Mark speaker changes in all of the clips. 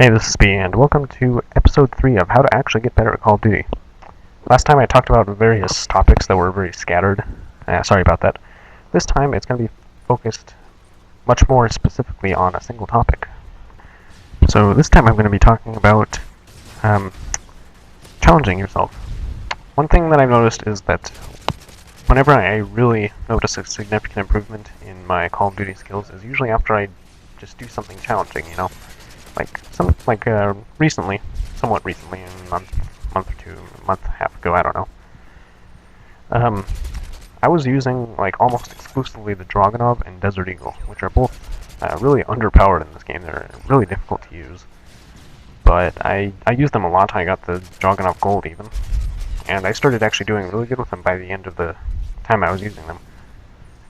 Speaker 1: Hey, this is B, and welcome to episode 3 of How to Actually Get Better at Call of Duty. Last time I talked about various topics that were very scattered. Sorry about that. This time it's going to be focused much more specifically on a single topic. So this time I'm going to be talking about challenging yourself. One thing that I've noticed is that whenever I really notice a significant improvement in my Call of Duty skills is usually after I just do something challenging, you know? Recently, somewhat recently, a month or two, a month and a half ago, I don't know. I was using almost exclusively the Dragunov and Desert Eagle, which are both really underpowered in this game. They're really difficult to use, but I used them a lot. I got the Dragunov Gold even, and I started actually doing really good with them by the end of the time I was using them.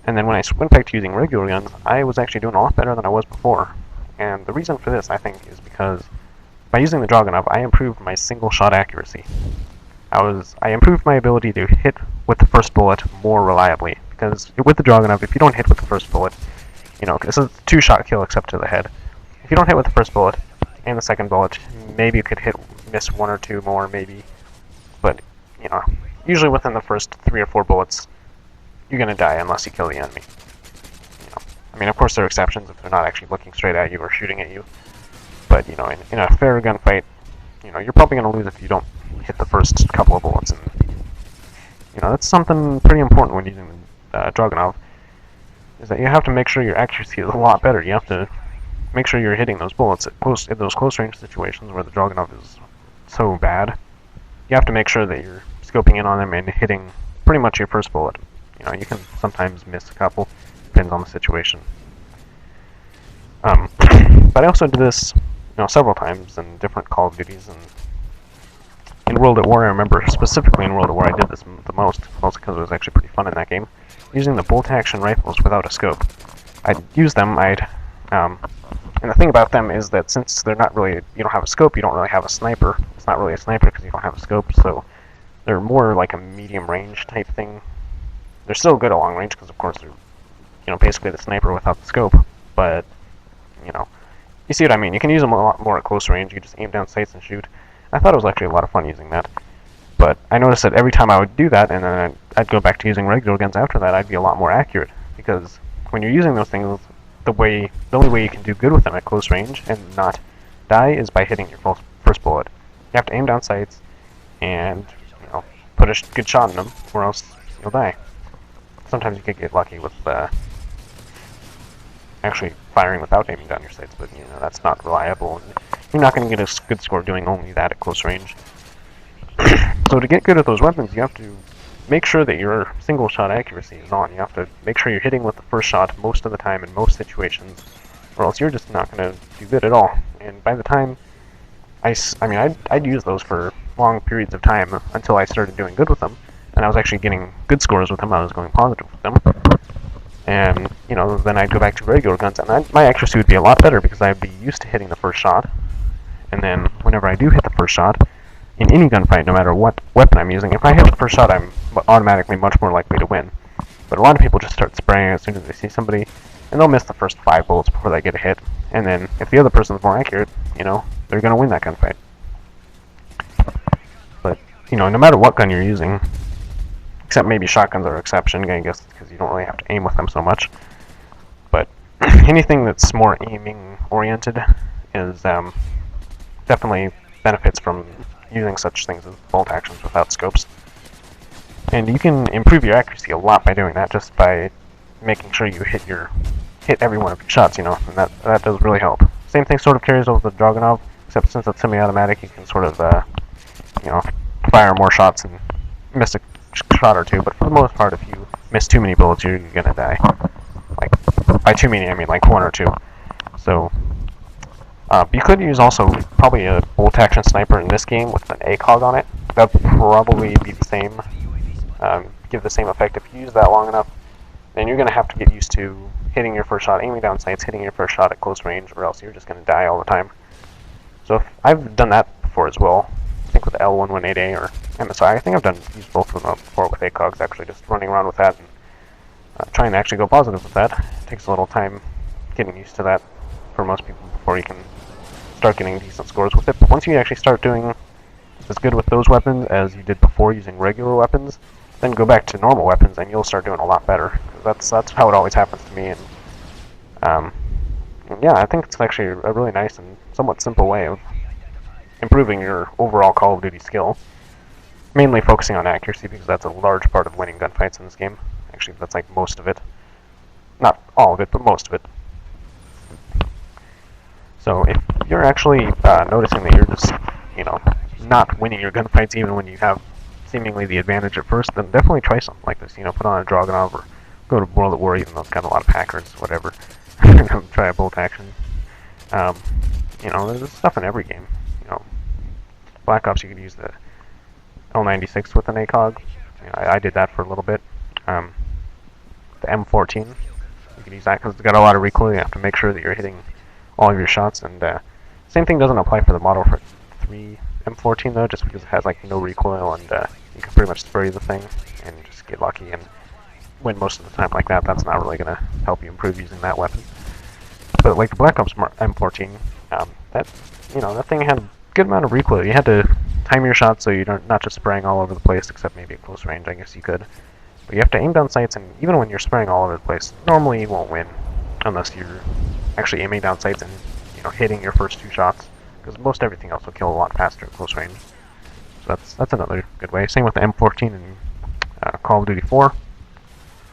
Speaker 1: And then when I went back to using regular guns, I was actually doing a lot better than I was before. And the reason for this, I think, is because by using the Dragunov, I improved my single-shot accuracy. I improved my ability to hit with the first bullet more reliably, because with the Dragunov, if you don't hit with the first bullet, you know, this is a two-shot kill except to the head. If you don't hit with the first bullet and the second bullet, maybe you could miss one or two more, maybe. But, you know, usually within the first 3 or 4 bullets, you're gonna die unless you kill the enemy. I mean, of course, there are exceptions if they're not actually looking straight at you or shooting at you. But, you know, in a fair gunfight, you know, you're probably going to lose if you don't hit the first couple of bullets. And, you know, that's something pretty important when using Dragunov, is that you have to make sure your accuracy is a lot better. You have to make sure you're hitting those bullets in those close-range situations where the Dragunov is so bad. You have to make sure that you're scoping in on them and hitting pretty much your first bullet. You know, you can sometimes miss a couple. Depends on the situation. But I also did this, you know, several times in different Call of Duties, and in World at War, I remember specifically in World at War I did this the most, mostly because it was actually pretty fun in that game, using the bolt-action rifles without a scope. I'd use them, and the thing about them is that since they're not really, you don't have a scope, you don't really have a sniper. It's not really a sniper because you don't have a scope, so they're more like a medium range type thing. They're still good at long range because, of course, they're, you know, basically the sniper without the scope, but, you know, you see what I mean. You can use them a lot more at close range. You just aim down sights and shoot. I thought it was actually a lot of fun using that, but I noticed that every time I would do that, and then I'd go back to using regular guns after that, I'd be a lot more accurate, because when you're using those things, the only way you can do good with them at close range and not die is by hitting your first bullet. You have to aim down sights and, you know, put a good shot in them, or else you'll die. Sometimes you could get lucky with actually firing without aiming down your sights, but, you know, that's not reliable, and you're not going to get a good score doing only that at close range. So to get good at those weapons, you have to make sure that your single-shot accuracy is on. You have to make sure you're hitting with the first shot most of the time in most situations, or else you're just not going to do good at all. And by the time I'd use those for long periods of time until I started doing good with them, and I was actually getting good scores with them. I was going positive with them. And, you know, then I'd go back to regular guns, and my accuracy would be a lot better because I'd be used to hitting the first shot. And then whenever I do hit the first shot, in any gunfight, no matter what weapon I'm using, if I hit the first shot, I'm automatically much more likely to win. But a lot of people just start spraying as soon as they see somebody, and they'll miss the first 5 bullets before they get a hit. And then if the other person's more accurate, you know, they're going to win that gunfight. But, you know, no matter what gun you're using, except maybe shotguns are an exception, I guess, because you don't really have to aim with them so much. But anything that's more aiming-oriented is definitely benefits from using such things as bolt actions without scopes. And you can improve your accuracy a lot by doing that, just by making sure you hit every one of your shots, you know, and that does really help. Same thing sort of carries over the Dragunov, except since it's semi-automatic, you can sort of, you know, fire more shots and miss a shot or two, but for the most part, if you miss too many bullets, you're gonna die. Like, by too many, I mean like 1 or 2. So, you could use also probably a bolt-action sniper in this game with an ACOG on it. That would probably be the same, give the same effect. If you use that long enough, then you're gonna have to get used to hitting your first shot, aiming down sights, hitting your first shot at close range, or else you're just gonna die all the time. So I've done that before as well. I think with the L118A or MSI. I think I've used both of them before with ACOGs, actually, just running around with that and trying to actually go positive with that. It takes a little time getting used to that for most people before you can start getting decent scores with it. But once you actually start doing as good with those weapons as you did before using regular weapons, then go back to normal weapons and you'll start doing a lot better. That's how it always happens to me. And yeah, I think it's actually a really nice and somewhat simple way of improving your overall Call of Duty skill. Mainly focusing on accuracy, because that's a large part of winning gunfights in this game. Actually, that's like most of it. Not all of it, but most of it. So if you're actually noticing that you're just, not winning your gunfights even when you have seemingly the advantage at first, then definitely try something like this. Put on a Dragunov or go to World at War, even though it's got a lot of hackers, whatever. Try a bolt action. There's stuff in every game. Black Ops, you could use the L96 with an ACOG. I did that for a little bit. The M14, you can use that because it's got a lot of recoil. You have to make sure that you're hitting all of your shots. And same thing doesn't apply for the Model 3 M14 though, just because it has like no recoil and you can pretty much spray the thing and just get lucky and win most of the time like that. That's not really going to help you improve using that weapon. But like the Black Ops M14, that thing had a good amount of recoil. You had to time your shots so you're not just spraying all over the place, except maybe at close range, I guess you could. But you have to aim down sights, and even when you're spraying all over the place, normally you won't win unless you're actually aiming down sights and hitting your first 2 shots, because most everything else will kill a lot faster at close range. So that's another good way. Same with the M14 and Call of Duty 4.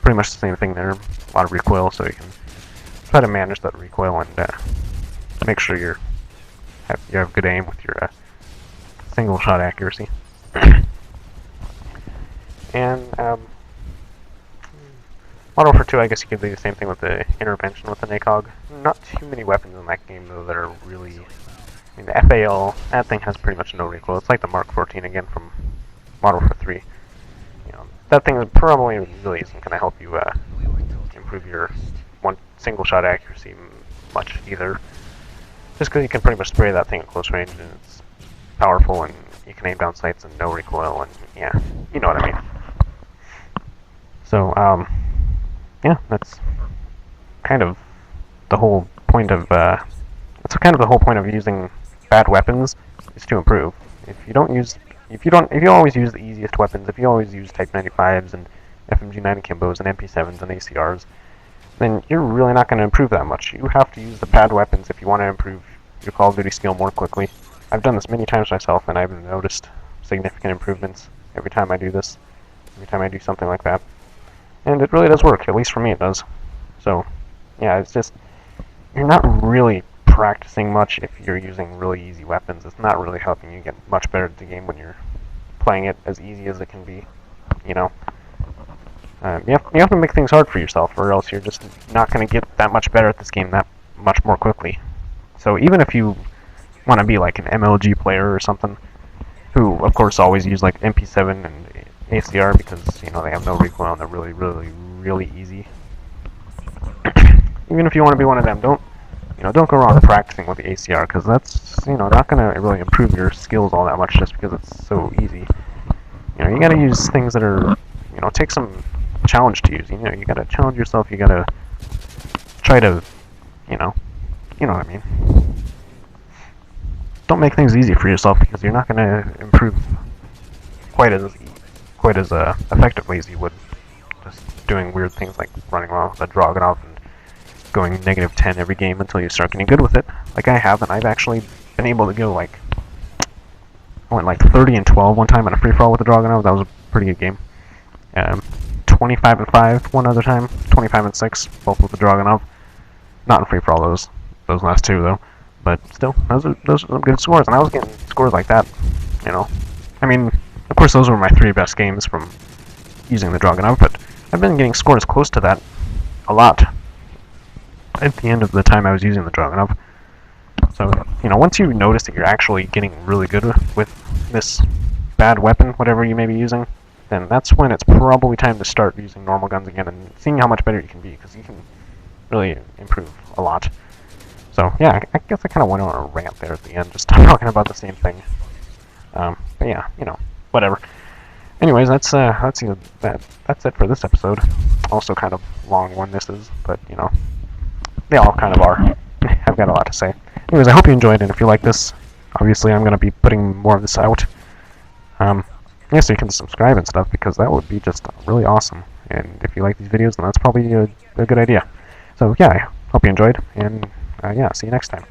Speaker 1: Pretty much the same thing there. A lot of recoil, so you can try to manage that recoil and make sure you have good aim with your single shot accuracy. And Model Warfare 2, I guess you could do the same thing with the intervention with the ACOG. Not too many weapons in that game though that are really. I mean, the FAL, that thing has pretty much no recoil. It's like the Mark 14 again from Model Warfare 3. That thing is probably really isn't going to help you improve your single shot accuracy much either. Just because you can pretty much spray that thing at close range and it's powerful and you can aim down sights and no recoil and yeah, you know what I mean. So yeah, that's kind of the whole point of using bad weapons is to improve. If you always use the easiest weapons, if you always use Type 95s and FMG9 Akimbos and MP7s and ACRs, then you're really not going to improve that much. You have to use the bad weapons if you want to improve your Call of Duty skill more quickly. I've done this many times myself, and I've noticed significant improvements every time I do this, every time I do something like that. And it really does work, at least for me it does. So, yeah, it's just, you're not really practicing much if you're using really easy weapons. It's not really helping you get much better at the game when you're playing it as easy as it can be, you have to make things hard for yourself, or else you're just not going to get that much better at this game that much more quickly. So even if you want to be like an MLG player or something, who of course always use like MP7 and ACR because they have no recoil and they're really, really, really easy. Even if you want to be one of them, don't go around practicing with the ACR, because that's not going to really improve your skills all that much just because it's so easy. You got to use things that are take some challenge to use. You got to challenge yourself. You got to try to you know what I mean. Don't make things easy for yourself, because you're not going to improve quite as effectively as you would just doing weird things like running around with a Dragunov and going -10 every game until you start getting good with it, like I have, and I've actually been able to go I went 30-12 one time on a free-for-all with the Dragunov. That was a pretty good game. 25-5 one other time, 25-6 both with the Dragunov. Not in free-for-all those last two though, but still, those are some good scores, and I was getting scores like that. I mean, of course those were my 3 best games from using the Dragunov, but I've been getting scores close to that a lot at the end of the time I was using the Dragunov. So, once you notice that you're actually getting really good with this bad weapon, whatever you may be using, then that's when it's probably time to start using normal guns again and seeing how much better you can be, because you can really improve a lot. So, yeah, I guess I kind of went on a rant there at the end, just talking about the same thing. But yeah, whatever. Anyways, that's it for this episode. Also kind of long one this is, but, they all kind of are. I've got a lot to say. Anyways, I hope you enjoyed, and if you like this, obviously I'm going to be putting more of this out. Yeah, so you can subscribe and stuff, because that would be just really awesome. And if you like these videos, then that's probably a good idea. So yeah, I hope you enjoyed, and yeah, see you next time.